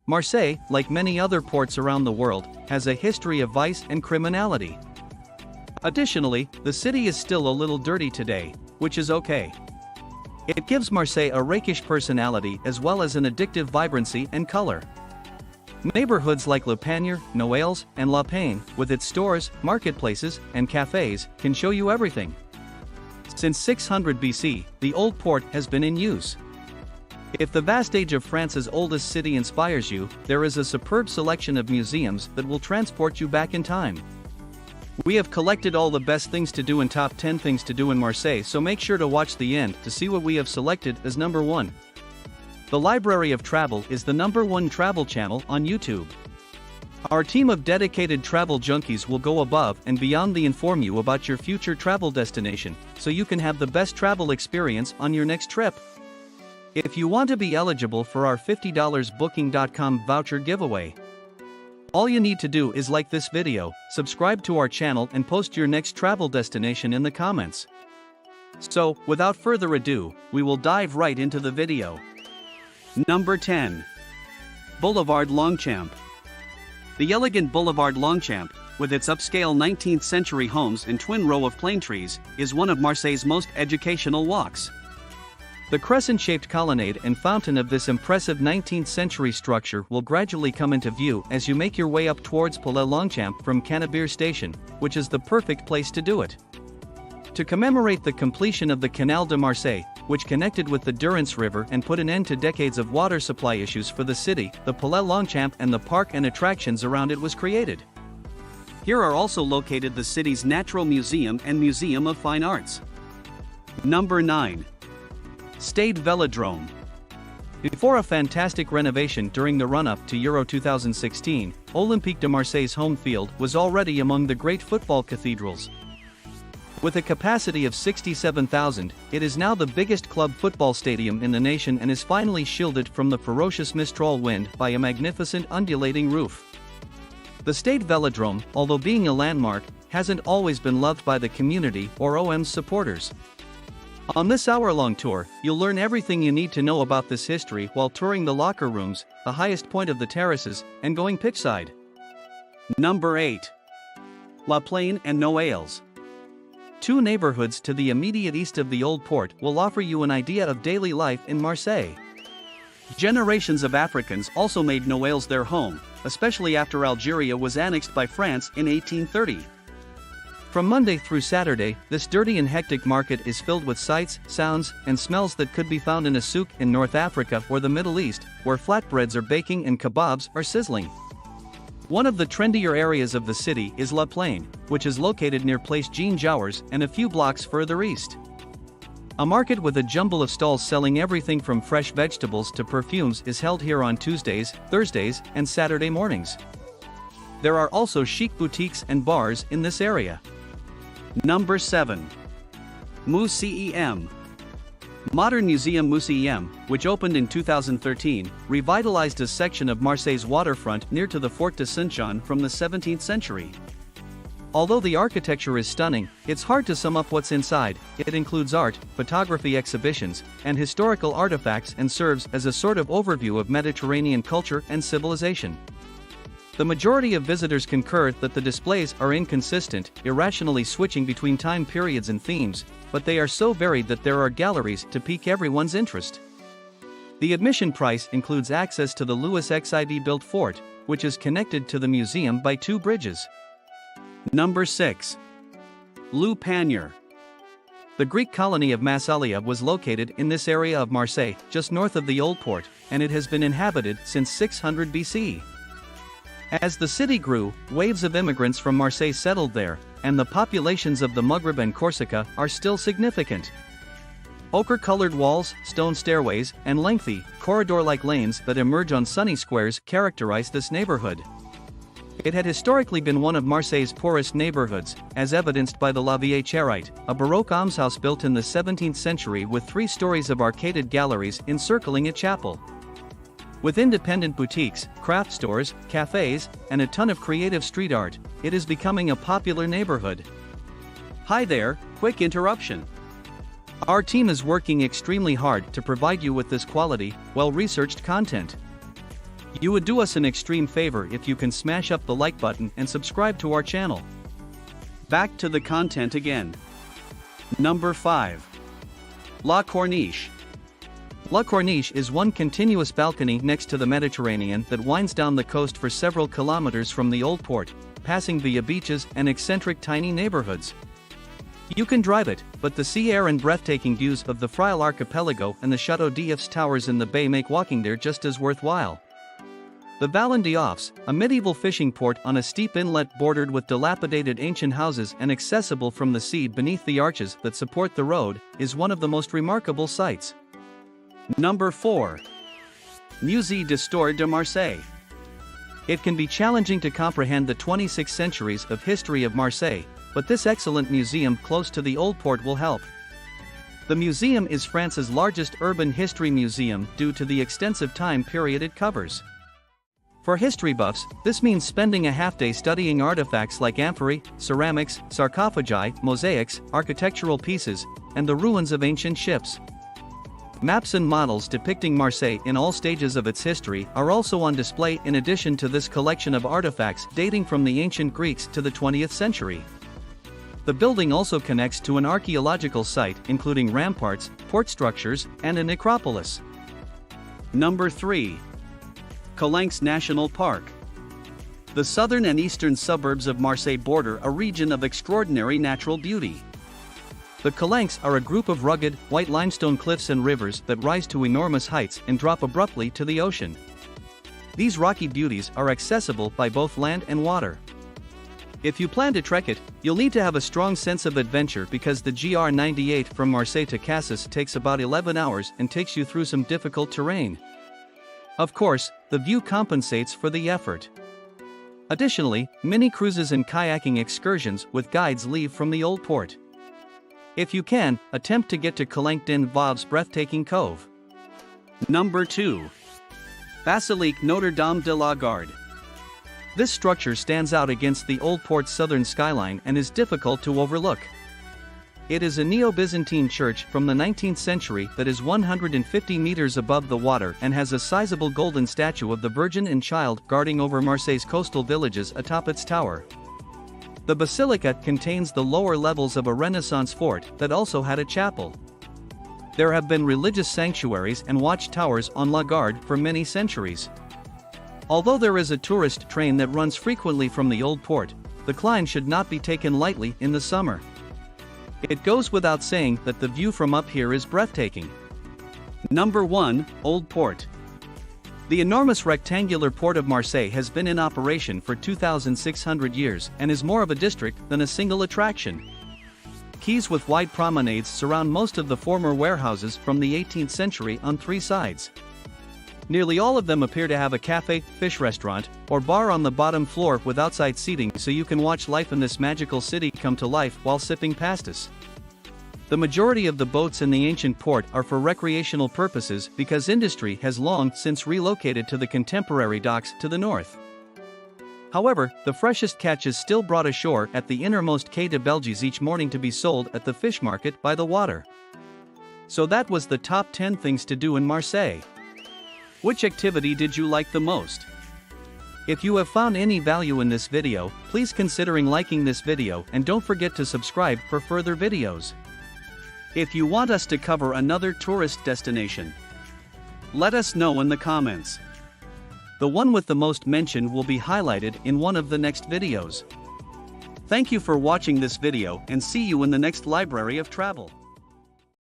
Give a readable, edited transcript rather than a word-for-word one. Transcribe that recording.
Marseille, like many other ports around the world, has a history of vice and criminality. Additionally, the city is still a little dirty today, which is okay. It gives Marseille a rakish personality as well as an addictive vibrancy and color. Neighborhoods like Le Panier, Noailles, and La Paine, with its stores, marketplaces, and cafes, can show you everything. Since 600 BC, the Old Port has been in use. If the vast age of France's oldest city inspires you, there is a superb selection of museums that will transport you back in time. We have collected all the best things to do and top 10 things to do in Marseille, so make sure to watch the end to see what we have selected as number 1. The Library of Travel is the number 1 travel channel on YouTube. Our team of dedicated travel junkies will go above and beyond to inform you about your future travel destination, so you can have the best travel experience on your next trip. If you want to be eligible for our $50 Booking.com voucher giveaway, all you need to do is like this video, subscribe to our channel and post your next travel destination in the comments. So, without further ado, we will dive right into the video. Number 10. Boulevard Longchamp. The elegant Boulevard Longchamp, with its upscale 19th century homes and twin row of plane trees, is one of Marseille's most educational walks. The crescent-shaped colonnade and fountain of this impressive 19th century structure will gradually come into view as you make your way up towards Palais Longchamp from Cannebière Station, which is the perfect place to do it. To commemorate the completion of the Canal de Marseille, which connected with the Durance River and put an end to decades of water supply issues for the city, the Palais Longchamp and the park and attractions around it was created. Here are also located the city's Natural Museum and Museum of Fine Arts. Number 9. Stade Velodrome. Before a fantastic renovation during the run-up to Euro 2016, Olympique de Marseille's home field was already among the great football cathedrals. With a capacity of 67,000, it is now the biggest club football stadium in the nation and is finally shielded from the ferocious Mistral wind by a magnificent undulating roof. The Stade Velodrome, although being a landmark, hasn't always been loved by the community or OM's supporters. On this hour-long tour, you'll learn everything you need to know about this history while touring the locker rooms, the highest point of the terraces, and going pitchside. Number 8. La Plaine and Noailles. Two neighborhoods to the immediate east of the Old Port will offer you an idea of daily life in Marseille. Generations of Africans also made Noailles their home, especially after Algeria was annexed by France in 1830. From Monday through Saturday, this dirty and hectic market is filled with sights, sounds, and smells that could be found in a souk in North Africa or the Middle East, where flatbreads are baking and kebabs are sizzling. One of the trendier areas of the city is La Plaine, which is located near Place Jean Jouers and a few blocks further east. A market with a jumble of stalls selling everything from fresh vegetables to perfumes is held here on Tuesdays, Thursdays, and Saturday mornings. There are also chic boutiques and bars in this area. Number 7. MOCM. Modern Museum MOCM, which opened in 2013, revitalized a section of Marseille's waterfront near to the Fort de Saint-Jean from the 17th century. Although the architecture is stunning, it's hard to sum up what's inside. It includes art, photography exhibitions, and historical artifacts and serves as a sort of overview of Mediterranean culture and civilization. The majority of visitors concur that the displays are inconsistent, irrationally switching between time periods and themes, but they are so varied that there are galleries to pique everyone's interest. The admission price includes access to the Louis XIV-built fort, which is connected to the museum by 2 bridges. Number 6. Le Panier. The Greek colony of Massalia was located in this area of Marseille, just north of the Old Port, and it has been inhabited since 600 BC. As the city grew, waves of immigrants from Marseille settled there, and the populations of the Maghreb and Corsica are still significant. Ochre-colored walls, stone stairways, and lengthy, corridor-like lanes that emerge on sunny squares characterize this neighborhood. It had historically been one of Marseille's poorest neighborhoods, as evidenced by the La Vieille Charite, a Baroque almshouse built in the 17th century with 3 stories of arcaded galleries encircling a chapel. With independent boutiques, craft stores, cafes, and a ton of creative street art, it is becoming a popular neighborhood. Hi there, quick interruption. Our team is working extremely hard to provide you with this quality, well-researched content. You would do us an extreme favor if you can smash up the like button and subscribe to our channel. Back to the content again. Number 5. La Corniche. La Corniche is one continuous balcony next to the Mediterranean that winds down the coast for several kilometers from the old port, passing via beaches and eccentric tiny neighborhoods. You can drive it, but the sea air and breathtaking views of the Frial Archipelago and the Chateau d'If's towers in the bay make walking there just as worthwhile. The Vallon d'Offs, a medieval fishing port on a steep inlet bordered with dilapidated ancient houses and accessible from the sea beneath the arches that support the road, is one of the most remarkable sights. Number 4. Musée d'Histoire de Marseille. It can be challenging to comprehend the 26 centuries of history of Marseille, but this excellent museum close to the old port will help. The museum is France's largest urban history museum due to the extensive time period it covers. For history buffs, this means spending a half-day studying artifacts like amphorae, ceramics, sarcophagi, mosaics, architectural pieces, and the ruins of ancient ships. Maps and models depicting Marseille in all stages of its history are also on display in addition to this collection of artifacts dating from the ancient Greeks to the 20th century. The building also connects to an archaeological site including ramparts, port structures, and a necropolis. Number 3. Clanks National Park. The southern and eastern suburbs of Marseille border a region of extraordinary natural beauty. The Clanks are a group of rugged, white limestone cliffs and rivers that rise to enormous heights and drop abruptly to the ocean. These rocky beauties are accessible by both land and water. If you plan to trek it, you'll need to have a strong sense of adventure because the GR98 from Marseille to Cassis takes about 11 hours and takes you through some difficult terrain. Of course, the view compensates for the effort. Additionally, mini cruises and kayaking excursions with guides leave from the old port. If you can, attempt to get to Clank din Vauve's breathtaking cove. Number 2. Basilik Notre Dame de Lagard. This structure stands out against the old port's southern skyline and is difficult to overlook. It is a Neo-Byzantine church from the 19th century that is 150 meters above the water and has a sizable golden statue of the Virgin and Child guarding over Marseille's coastal villages atop its tower. The basilica contains the lower levels of a Renaissance fort that also had a chapel. There have been religious sanctuaries and watchtowers on Lagard for many centuries. Although there is a tourist train that runs frequently from the old port, the climb should not be taken lightly in the summer. It goes without saying that the view from up here is breathtaking. Number 1. Old Port. The enormous rectangular port of Marseille has been in operation for 2,600 years and is more of a district than a single attraction. Quays with wide promenades surround most of the former warehouses from the 18th century on 3 sides. Nearly all of them appear to have a cafe, fish restaurant, or bar on the bottom floor with outside seating so you can watch life in this magical city come to life while sipping pastis. The majority of the boats in the ancient port are for recreational purposes because industry has long since relocated to the contemporary docks to the north. However, the freshest catch is still brought ashore at the innermost Quai de Belgies each morning to be sold at the fish market by the water. So that was the top 10 things to do in Marseille. Which activity did you like the most? If you have found any value in this video, please consider liking this video and don't forget to subscribe for further videos. If you want us to cover another tourist destination, let us know in the comments. The one with the most mention will be highlighted in one of the next videos. Thank you for watching this video and see you in the next Library of Travel.